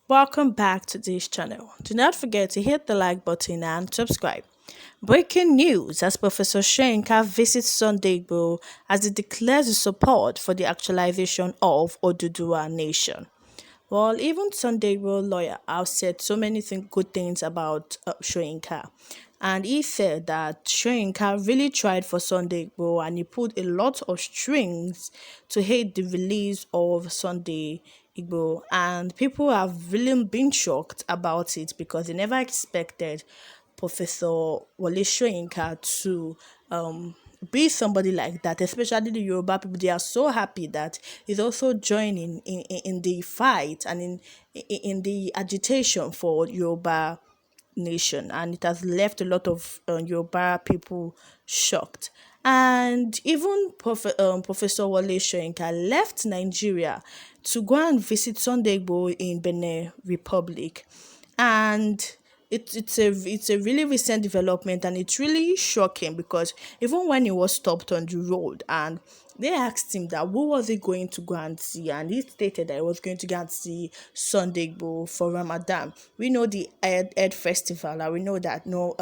Welcome back to this channel. Do not forget to hit the like button and subscribe. Breaking news as Professor Soyinka visits Sunday Igboho as he declares his support for the actualization of Oduduwa Nation. Well, even Sunday Igboho lawyer have said so many good things about Soyinka. And he said that Soyinka really tried for Sunday Igboho and he put a lot of strings to hate the release of Sunday Igboho. And people have really been shocked about it because they never expected Professor Wole Soyinka to be somebody like that, especially the Yoruba people. They are so happy that he's also joining in the fight and in the agitation for Yoruba nation, and it has left a lot of Yoruba people shocked. And even Professor Wole Soyinka left Nigeria to go and visit Sunday Igboho in Benin Republic, and it's a really recent development, and it's really shocking because even when he was stopped on the road and they asked him that who was he going to go and see, and he stated that he was going to go and see Sunday Igboho for Ramadan. We know the Eid festival, and we know that no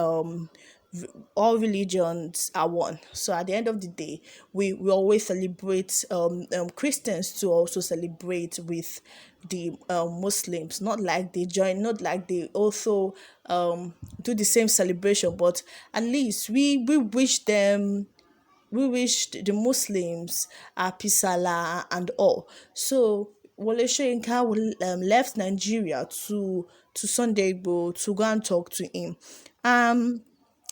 all religions are one. So at the end of the day, we always celebrate Christians to also celebrate with the Muslims, not like they join, not like they also do the same celebration, but at least we wish them, we wish the Muslims peace Allah and all. So Wole Soyinka left Nigeria to Sunday Igboho to go and talk to him. Um,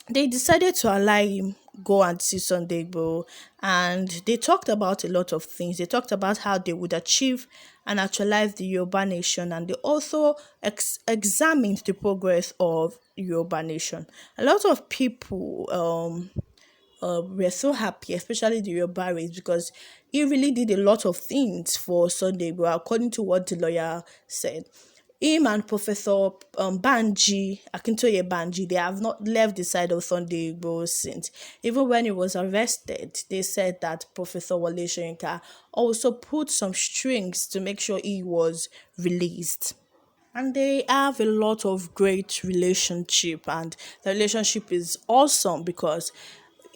they decided to allow him go and see Sunday Igboho, and they talked about a lot of things. They talked about how they would achieve and actualize the Yoruba nation, and they also examined the progress of Yoruba nation. A lot of people we're so happy, especially the Yoruba race, because he really did a lot of things for Sunday Igboho, according to what the lawyer said. Him and Professor Banji, Akintoye Banji, they have not left the side of Sunday Igboho since. Even when he was arrested, they said that Professor Wole Soyinka also put some strings to make sure he was released, and they have a lot of great relationship, and the relationship is awesome because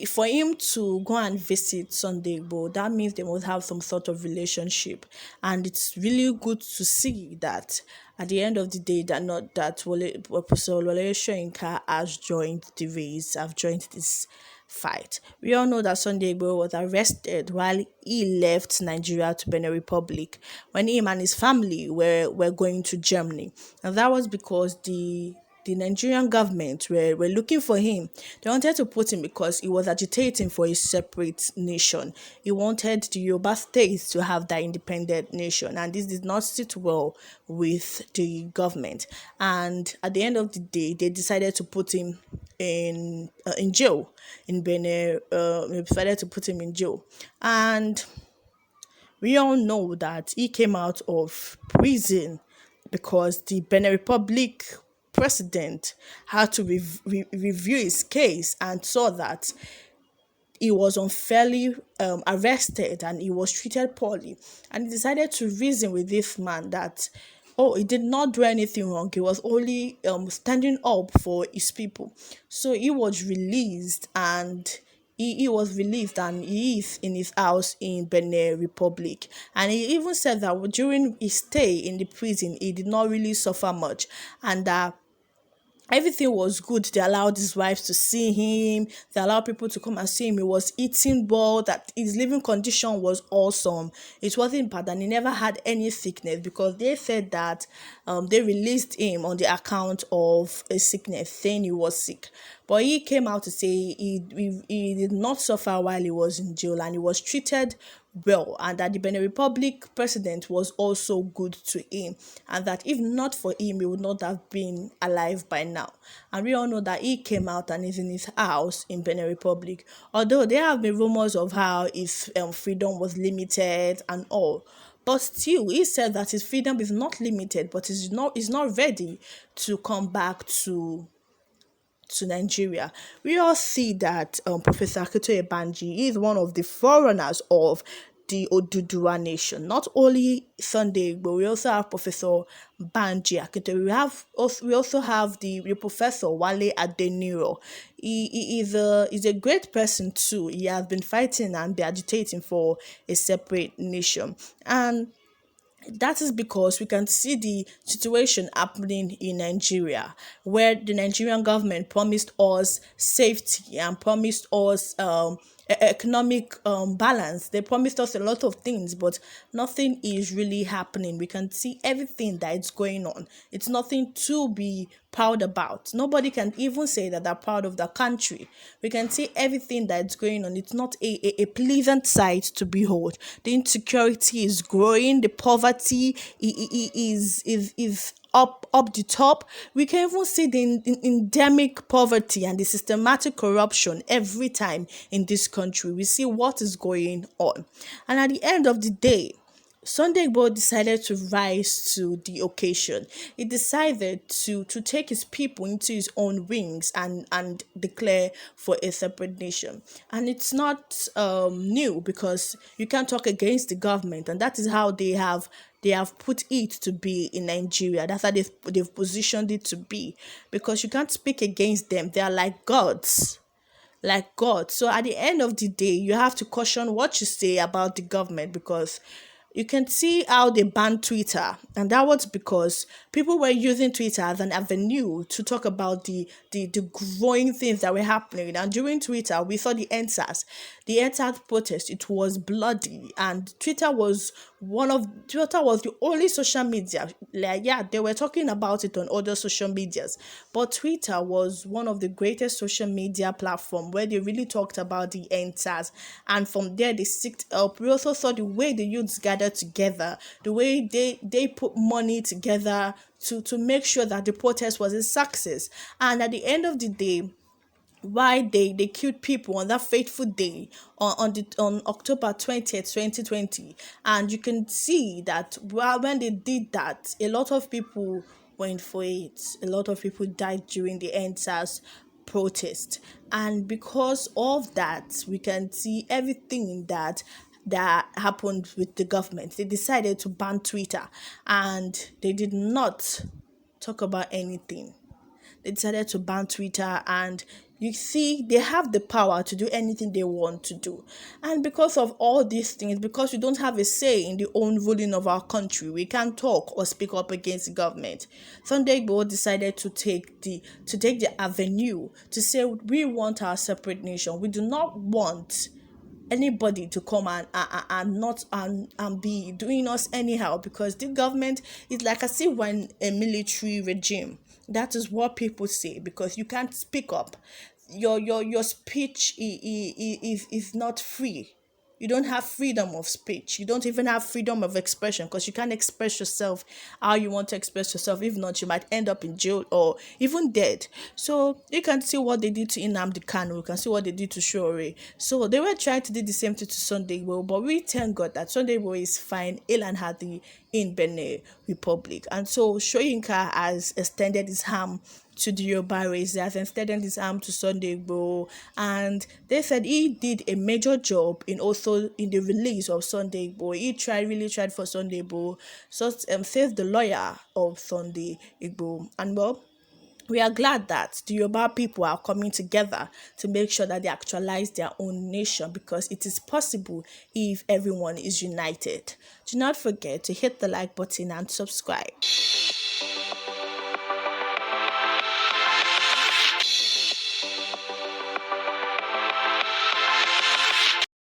for him to go and visit Sunday Igboho, that means they must have some sort of relationship, and it's really good to see that at the end of the day that not that Professor Wole Soyinka has joined the race, have joined this fight. We all know that Sunday Igboho was arrested while he left Nigeria to Benin Republic when him and his family were going to Germany. And that was because the Nigerian government were looking for him. They wanted to put him because he was agitating for a separate nation. He wanted the Yoruba states to have that independent nation, and this did not sit well with the government. And at the end of the day, they decided to put him in jail in Benin. They decided to put him in jail, and we all know that he came out of prison because the Benin Republic president had to review his case and saw that he was unfairly arrested and he was treated poorly. And he decided to reason with this man that, oh, he did not do anything wrong. He was only standing up for his people. So he was released, and he was released, and he is in his house in Benin Republic. And he even said that during his stay in the prison, he did not really suffer much, and that everything was good. They allowed his wives to see him. They allowed people to come and see him. He was eating well. That his living condition was awesome. It wasn't bad, and he never had any sickness because they said that they released him on the account of a sickness, saying he was sick. But he came out to say he did not suffer while he was in jail, and he was treated well, and that the Benin Republic president was also good to him, and that if not for him, he would not have been alive by now. And we all know that he came out and is in his house in Benin Republic, although there have been rumors of how his freedom was limited and all. But still, he said that his freedom is not limited, but is not ready to come back to to Nigeria, we all see that Professor Akintoye Banji is one of the forerunners of the Oduduwa nation. Not only Sunday, but we also have Professor Banji Akintoye. We also have the Professor Wale Adeniro. He's a great person too. He has been fighting and be agitating for a separate nation. And that is because we can see the situation happening in Nigeria, where the Nigerian government promised us safety and promised us economic balance. They promised us a lot of things, but nothing is really happening. We can see everything that is going on. It's nothing to be proud about. Nobody can even say that they're proud of the country. We can see everything that's going on. It's not a pleasant sight to behold. The insecurity is growing. The poverty is up the top. We can even see the endemic poverty and the systematic corruption every time in this country. We see what is going on. And at the end of the day, Sunday Igboho decided to rise to the occasion. He decided to take his people into his own wings and declare for a separate nation. And it's not new, because you can't talk against the government, and that is how they have put it to be in Nigeria. That's how they've positioned it to be, because you can't speak against them. They are like gods, like God. So at the end of the day, you have to caution what you say about the government, because you can see how they banned Twitter, and that was because people were using Twitter as an avenue to talk about the growing things that were happening. And during Twitter, we saw the EndSARS protest. It was bloody, and Twitter was the only social media. Like, yeah, they were talking about it on other social medias, but Twitter was one of the greatest social media platform where they really talked about the EndSARS, and from there they seeked help. We also saw the way the youths gathered together, the way they put money together to make sure that the protest was a success. And at the end of the day, why they killed people on that fateful day on October 20th, 2020. And you can see that when they did that, a lot of people went for it. A lot of people died during the EndSARS protest. And because of that, we can see everything that happened with the government. They decided to ban Twitter, and they did not talk about anything. They decided to ban Twitter, and you see, they have the power to do anything they want to do. And because of all these things, because we don't have a say in the own ruling of our country, we can't talk or speak up against the government. Sunday Igboho decided to take the avenue to say we want our separate nation. We do not want anybody to come and be doing us anyhow, because the government is like as if we're in a military regime. That is what people say, because you can't speak up. Your speech is not free. You don't have freedom of speech. You don't even have freedom of expression, because you can't express yourself how you want to express yourself. If not, you might end up in jail or even dead. So you can see what they did to Nnamdi Kanu. You can see what they did to Shore. So they were trying to do the same thing to Sunday Igboho, but we thank God that Sunday Igboho is fine, ill and healthy in Benin Republic. And so Soyinka has extended his arm to the Yoruba race. He has extended his arm to Sunday Igboho, and they said he did a major job in the release of Sunday Igboho. He really tried for Sunday Igboho, so says the lawyer of Sunday Igboho. And well, we are glad that the Yoruba people are coming together to make sure that they actualize their own nation, because it is possible if everyone is united. Do not forget to hit the like button and subscribe.